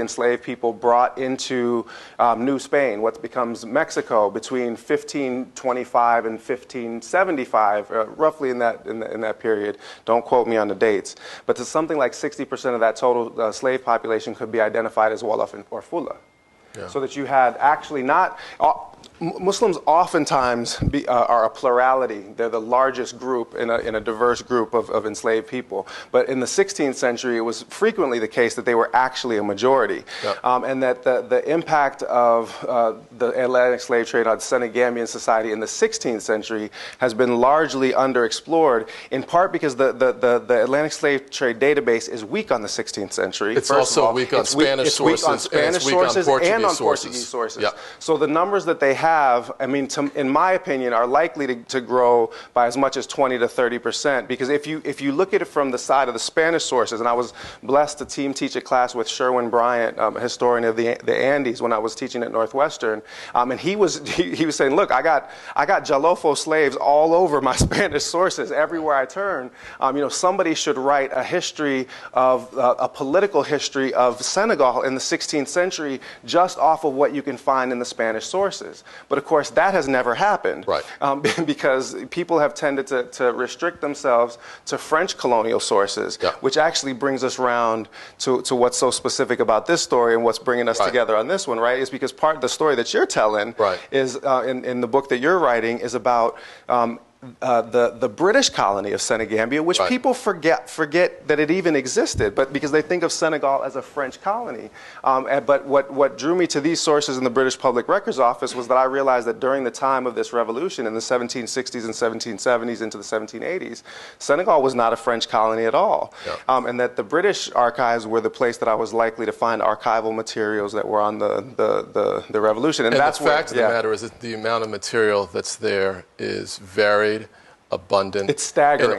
enslaved people brought into New Spain, what becomes Mexico, between 1525 and 1575, roughly in that period. Don't quote me on the dates, but to something like 60% of that total slave population could be identified as Wolof or Fula. Yeah. So that you had actually not. Muslims oftentimes are a plurality. They're the largest group in a diverse group of enslaved people. But in the 16th century, it was frequently the case that they were actually a majority. Yep. And that the impact of the Atlantic slave trade on Senegambian society in the 16th century has been largely underexplored, in part because the Atlantic slave trade database is weak on the 16th century. It's also weak on Spanish sources, and it's weak on Portuguese sources. Yep. So the numbers that they have, I mean, in my opinion, are likely to grow by as much as 20 to 30%. Because if you look at it from the side of the Spanish sources, and I was blessed to teach a class with Sherwin Bryant, a historian of the Andes, when I was teaching at Northwestern, and he was saying, look, I got Jalofo slaves all over my Spanish sources everywhere I turn. Somebody should write a history of a political history of Senegal in the 16th century just off of what you can find in the Spanish sources. But of course, that has never happened, right? Because people have tended to restrict themselves to French colonial sources, yeah. Which actually brings us around to what's so specific about this story and what's bringing us together on this one, right? Is because part of the story that you're telling is in the book that you're writing is about the British colony of Senegambia, which people forget that it even existed, but because they think of Senegal as a French colony. But what drew me to these sources in the British Public Records Office was that I realized that during the time of this revolution in the 1760s and 1770s into the 1780s, Senegal was not a French colony at all. Yeah. And that the British archives were the place that I was likely to find archival materials that were on the revolution. And that's the fact of the matter is that the amount of material that's there is very abundant. It's staggering.